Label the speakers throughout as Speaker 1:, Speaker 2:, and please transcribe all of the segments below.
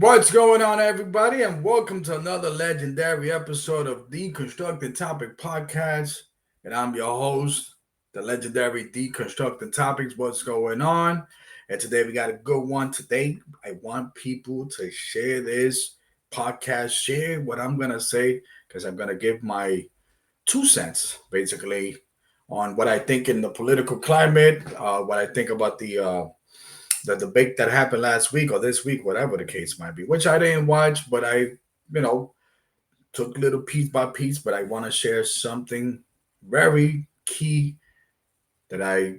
Speaker 1: What's going on, everybody, and welcome to another legendary episode of Deconstructing Topic Podcast. And I'm your host, the legendary Deconstructing Topics. What's going on? And today we got a good one. Today, I want people to share this podcast, share what I'm gonna say, because I'm gonna give my 2 cents basically on what I think in the political climate, what I think about the debate that happened last week or this week, whatever the case might be, which I didn't watch, but I took little piece by piece. But I want to share something very key that I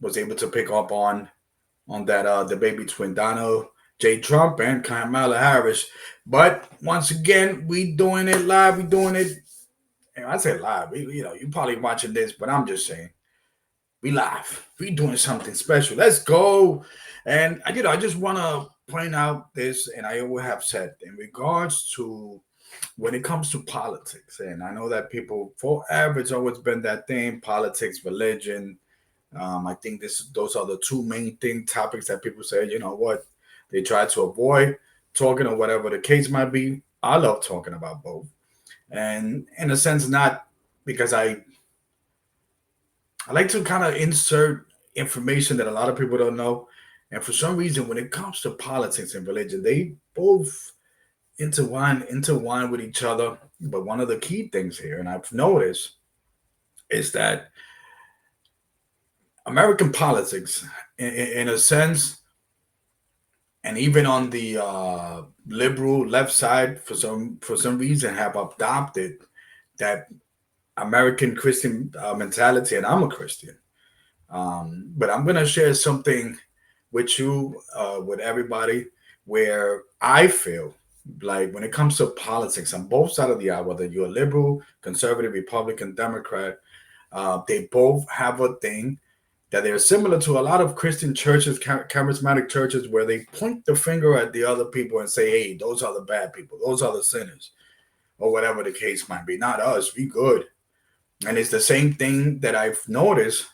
Speaker 1: was able to pick up on that debate between Donald J. Trump and Kamala Harris. But once again, we doing it live. We doing it. And I say live. You probably watching this, but I'm just saying we live. We doing something special. Let's go. And I just want to point out this, and I always have said in regards to when it comes to politics, and I know that people forever it's always been that thing: politics, religion. I think those are the two main topics that people say. You know what? They try to avoid talking or whatever the case might be. I love talking about both, and in a sense, not because I like to kind of insert information that a lot of people don't know. And for some reason, when it comes to politics and religion, they both intertwine with each other. But one of the key things here, and I've noticed, is that American politics, in a sense, and even on the liberal left side, for some reason, have adopted that American Christian mentality, and I'm a Christian. But I'm gonna share something with you, with everybody, where I feel like when it comes to politics on both sides of the aisle, whether you're a liberal, conservative, Republican, Democrat, they both have a thing that they're similar to a lot of Christian churches, charismatic churches, where they point the finger at the other people and say, "Hey, those are the bad people, those are the sinners," or whatever the case might be. Not us, we good. And it's the same thing that I've noticed,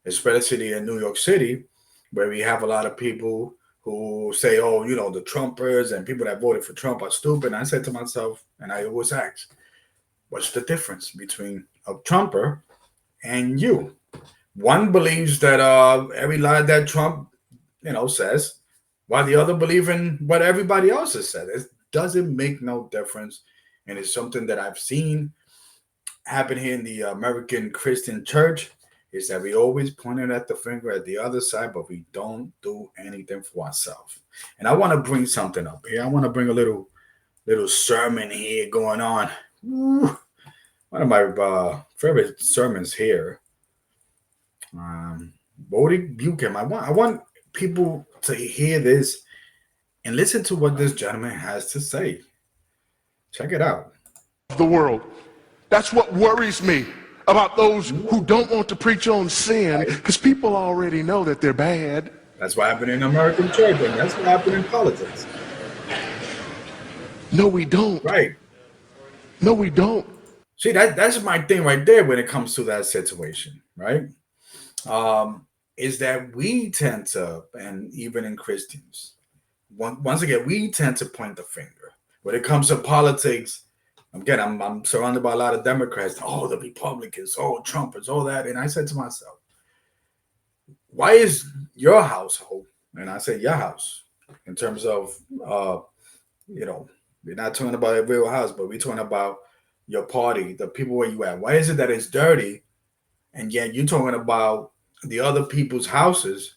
Speaker 1: especially in New York City, where we have a lot of people who say, "Oh, the Trumpers and people that voted for Trump are stupid." And I said to myself, and I always ask, what's the difference between a Trumper and you? One believes that every lie that Trump, says, while the other believe in what everybody else has said. It doesn't make no difference. And it's something that I've seen happen here in the American Christian church, is that we always pointed at the finger at the other side, but we don't do anything for ourselves. And I want to bring something up here. I want to bring a little sermon here going on. Ooh, one of my favorite sermons here. Bodie Buchan. I want people to hear this and listen to what this gentleman has to say. Check it out.
Speaker 2: The world. That's what worries me about those who don't want to preach on sin, because people already know that they're bad.
Speaker 1: That's what happened in American church, and that's what happened in politics.
Speaker 2: No, we don't.
Speaker 1: Right.
Speaker 2: No, we don't.
Speaker 1: See, that's my thing right there when it comes to that situation, right? Is that we tend to, and even in Christians, once again, we tend to point the finger. When it comes to politics, again, I'm surrounded by a lot of Democrats. Oh, the Republicans, oh, Trumpers, all that. And I said to myself, why is your household, and I say your house, in terms of, we're not talking about a real house, but we're talking about your party, the people where you at. Why is it that it's dirty, and yet you're talking about the other people's houses,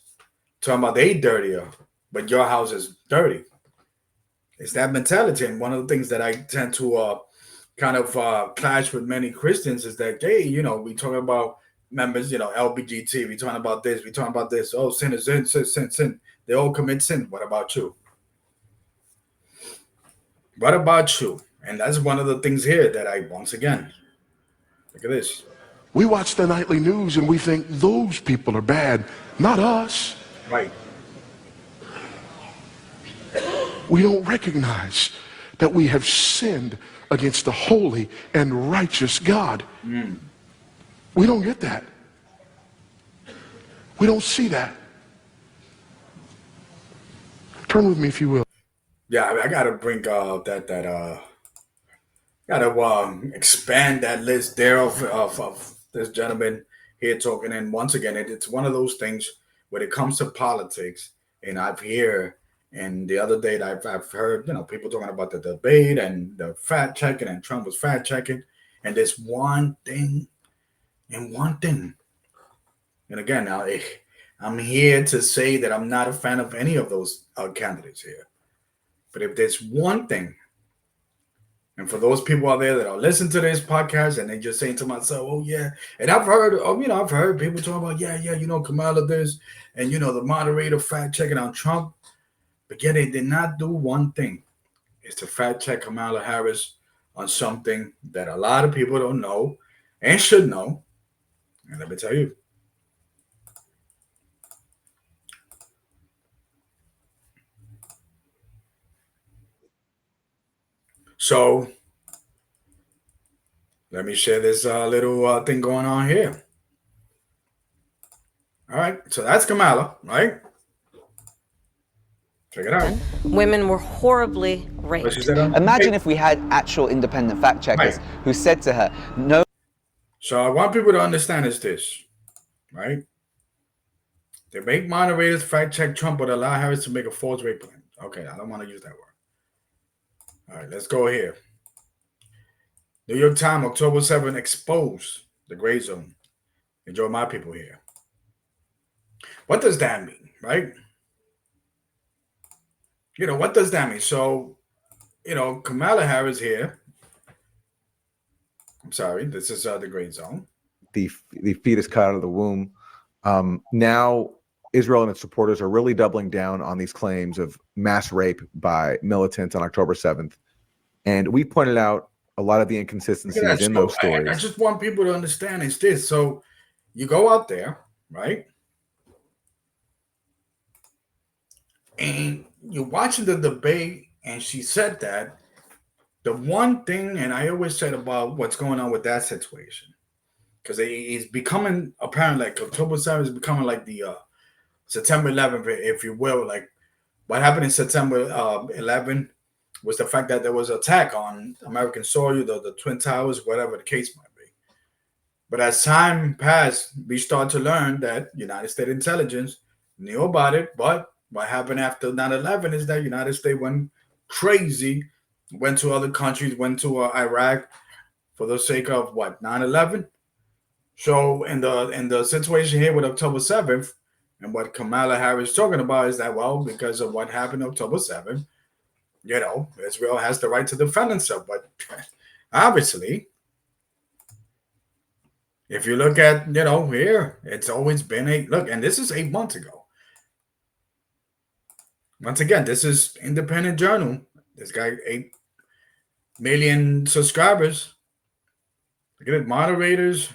Speaker 1: talking about they dirtier, but your house is dirty? It's that mentality. And one of the things that I tend to kind of clash with many Christians is that, hey, we talking about members, LBGT, we talking about this, we talking about this. Oh, sin is sin. They all commit sin. What about you? What about you? And that's one of the things here that I, once again, look at this.
Speaker 2: We watch the nightly news and we think those people are bad, not us.
Speaker 1: Right.
Speaker 2: We don't recognize that we have sinned against the holy and righteous God. We don't get that. We don't see that. Turn with me, if you will.
Speaker 1: Yeah, I gotta bring gotta expand that list there of this gentleman here talking. And once again, it's one of those things when it comes to politics. And I've heard, and the other day that I've heard, people talking about the debate and the fact checking, and Trump was fact checking, and this one thing and one thing. And again, now I'm here to say that I'm not a fan of any of those candidates here. But if there's one thing, and for those people out there that are listening to this podcast and they just saying to myself, "Oh yeah," and I've heard people talking about, yeah, Kamala this, and the moderator fact checking on Trump, but yet they did not do one thing: is to fact check Kamala Harris on something that a lot of people don't know and should know. And let me tell you, so let me share this little thing going on here. All right, so that's Kamala, right? Check it out.
Speaker 3: Women were horribly raped.
Speaker 4: Imagine if we had actual independent fact checkers who said to her, no.
Speaker 1: So I want people to understand is this, right? They make moderators fact check Trump but allow Harris to make a false rape claim. Okay, I don't want to use that word. All right, let's go here. New York Times, October 7th, expose the gray zone. Enjoy my people here. What does that mean, right? What does that mean? So, Kamala Harris here. I'm sorry, this is the gray zone.
Speaker 5: The fetus cut out of the womb. Now, Israel and its supporters are really doubling down on these claims of mass rape by militants on October 7th. And we pointed out a lot of the inconsistencies in those stories.
Speaker 1: I just want people to understand is this. So you go out there, right? And you're watching the debate, and she said that the one thing, and I always said about what's going on with that situation, because it's becoming apparent, like October 7th is becoming like the September 11th, if you will. Like what happened in September 11th was the fact that there was an attack on American soil, the Twin Towers, whatever the case might be. But as time passed, we start to learn that United States intelligence knew about it. But what happened after 9/11 is that United States went crazy, went to other countries, went to Iraq for the sake of what, 9/11. So in the situation here with October 7th, and what Kamala Harris is talking about is that, well, because of what happened October 7th, Israel has the right to defend itself. But obviously, if you look at, here, it's always been look, and this is 8 months ago. Once again, this is independent journal. This guy, 8 million subscribers. Look at it, moderators.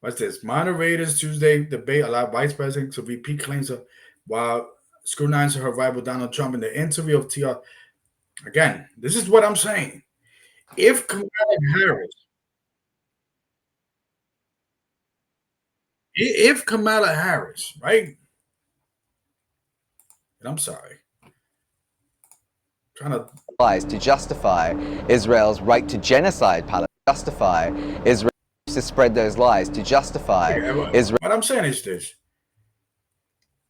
Speaker 1: What's this? Moderators Tuesday debate allow Vice President to repeat claims of while scrutinizing her rival Donald Trump in the interview of TR. Again, this is what I'm saying. If Kamala Harris, right? And I'm sorry. Trying to
Speaker 4: lies to justify Israel's right to genocide Palestine, justify Israel to spread those lies, to justify Israel.
Speaker 1: What I'm saying is this.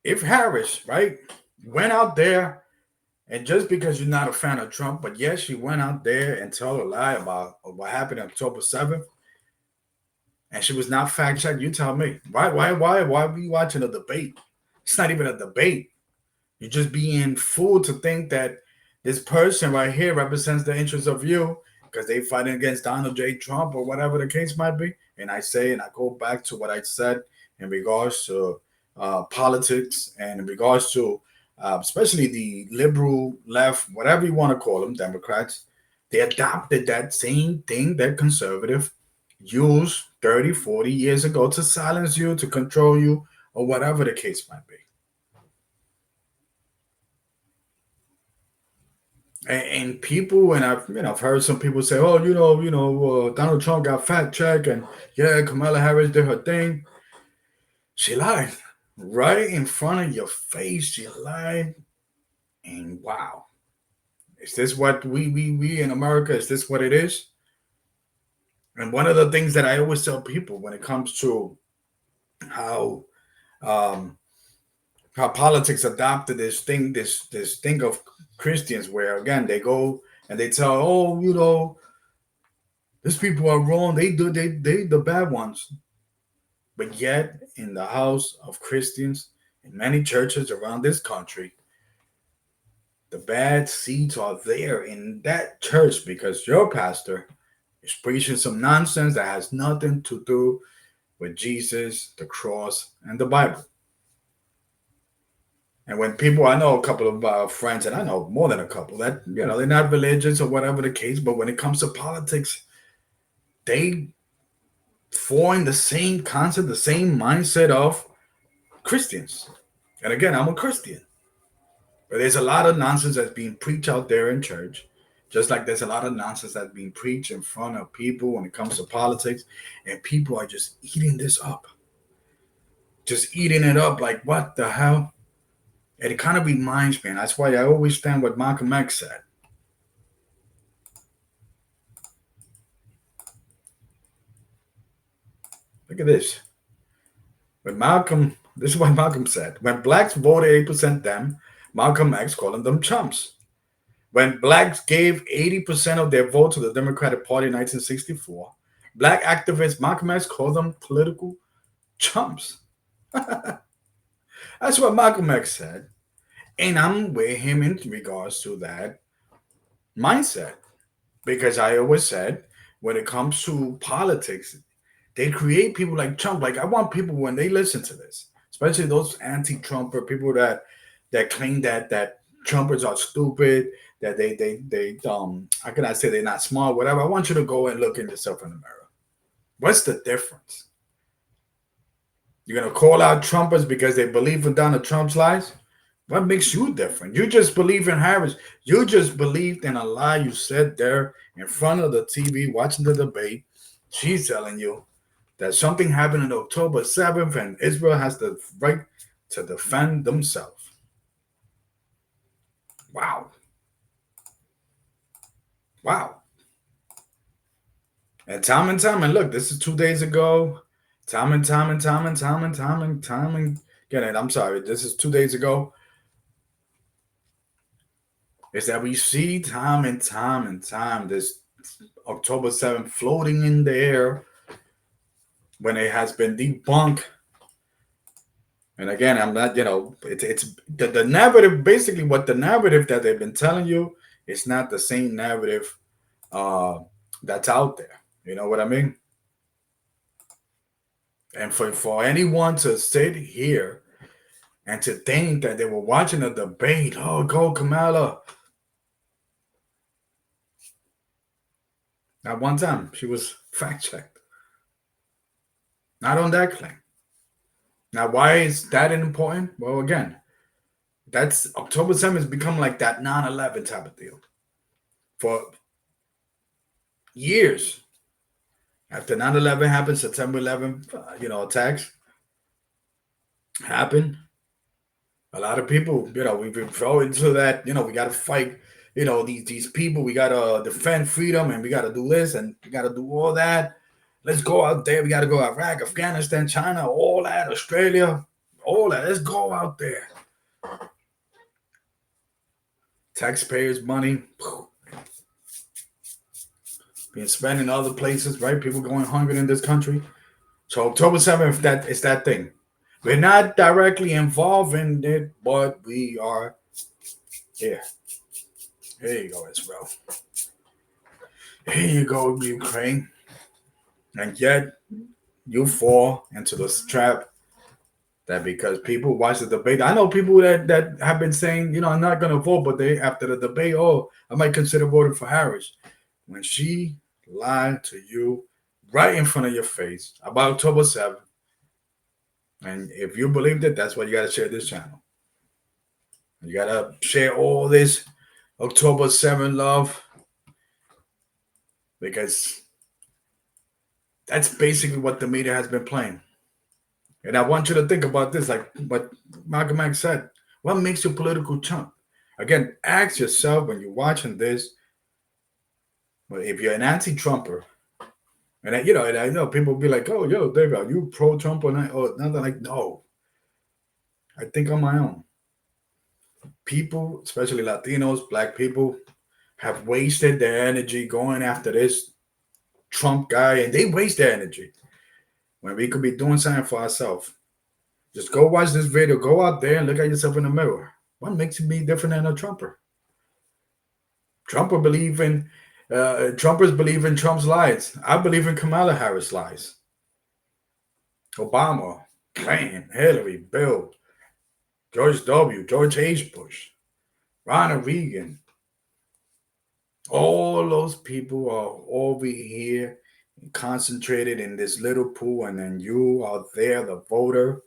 Speaker 1: If Harris, right, went out there, and just because you're not a fan of Trump, but yes, she went out there and told a lie about what happened on October 7th, and she was not fact-checked, you tell me. Why are we watching a debate? It's not even a debate. You're just being fooled to think that this person right here represents the interests of you because they fighting against Donald J. Trump or whatever the case might be. And I go back to what I said in regards to politics and in regards to especially the liberal left, whatever you want to call them, Democrats. They adopted that same thing that conservative used 30, 40 years ago to silence you, to control you, or whatever the case might be. And people, and I've heard some people say, oh, Donald Trump got fact checked, and yeah, Kamala Harris did her thing. She lied right in front of your face. She lied, and wow. Is this what we in America, is this what it is? And one of the things that I always tell people when it comes to how politics adopted this thing of Christians, where again they go and they tell, oh, these people are wrong. They the bad ones. But yet, in the house of Christians, in many churches around this country, the bad seeds are there in that church because your pastor is preaching some nonsense that has nothing to do with Jesus, the cross, and the Bible. And when people, I know a couple of friends, and I know more than a couple, that, they're not religious or whatever the case, but when it comes to politics, they form the same concept, the same mindset of Christians. And again, I'm a Christian. But there's a lot of nonsense that's being preached out there in church, just like there's a lot of nonsense that's being preached in front of people when it comes to politics, and people are just eating this up. Just eating it up like, what the hell? And it kind of reminds me, and that's why I always stand what Malcolm X said. Look at this. This is what Malcolm said. When blacks voted 8% them, Malcolm X calling them chumps. When blacks gave 80% of their vote to the Democratic Party in 1964, black activist Malcolm X called them political chumps. That's what Malcolm X said. And I'm with him in regards to that mindset. Because I always said, when it comes to politics, they create people like Trump. Like, I want people, when they listen to this, especially those anti-Trumper people that claim that Trumpers are stupid, that they how can I say they're not smart, whatever. I want you to go and look at yourself in the mirror. What's the difference? You're gonna call out Trumpers because they believe in Donald Trump's lies? What makes you different? You just believe in Harris. You just believed in a lie you said there in front of the TV watching the debate. She's telling you that something happened on October 7th and Israel has the right to defend themselves. Wow. Wow. And time, and look, this is 2 days ago. Time again. I'm sorry, this is 2 days ago. Is that we see time and time this October 7th floating in the air when it has been debunked. And again, I'm not, it's the narrative, basically what the narrative that they've been telling you, it's not the same narrative that's out there. You know what I mean? And for anyone to sit here and to think that they were watching a debate, oh, go Kamala. Not one time she was fact-checked. Not on that claim. Now, why is that important? Well, again, that's October 7th has become like that 9/11 type of deal. For years, after 9/11 happened, September 11th, attacks happened. A lot of people, we've been thrown into that, we got to fight, these people, we got to defend freedom, and we got to do this, and we got to do all that. Let's go out there. We got to go Iraq, Afghanistan, China, all that, Australia, all that. Let's go out there. Taxpayers' money being spent in other places, right? People going hungry in this country. So October 7th, it's that thing. We're not directly involved in it, but we are here. Here you go, Israel. Here you go, Ukraine. And yet, you fall into this trap that because people watch the debate. I know people that have been saying, I'm not going to vote, but they after the debate, I might consider voting for Harris. When she lied to you right in front of your face about October 7th, and if you believed it, that's why you got to share this channel. You got to share all this October 7th love, because that's basically what the media has been playing. And I want you to think about this, like what Malcolm X said. What makes you a political chump? Again, ask yourself when you're watching this, well, if you're an anti-Trumper, and I know people will be like, "Oh, yo, David, are you pro-Trump or not?" Or nothing. Like, no, I think on my own. People, especially Latinos, Black people, have wasted their energy going after this Trump guy, and they waste their energy when we could be doing something for ourselves. Just go watch this video. Go out there and look at yourself in the mirror. What makes you be different than a Trumper? Trumpers believe in Trump's lies. I believe in Kamala Harris lies. Obama, Clinton, Hillary, Bill, George W., George H. Bush, Ronald Reagan. All those people are over here concentrated in this little pool, and then you are there, the voter.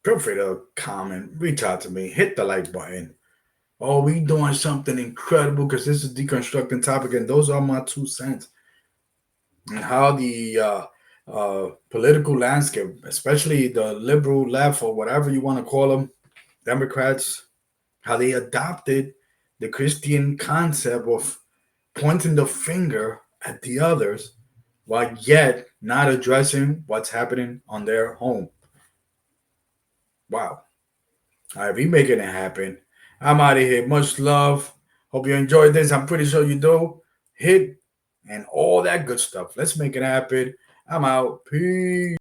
Speaker 1: Feel free to comment, reach out to me, hit the like button. Oh, we doing something incredible because this is Deconstructing Topic, and those are my 2 cents. And how the political landscape, especially the liberal left or whatever you want to call them, Democrats, how they adopted the Christian concept of pointing the finger at the others while yet not addressing what's happening on their home. Wow. All right, we making it happen. I'm out of here. Much love. Hope you enjoyed this. I'm pretty sure you do. Hit and all that good stuff. Let's make it happen. I'm out. Peace.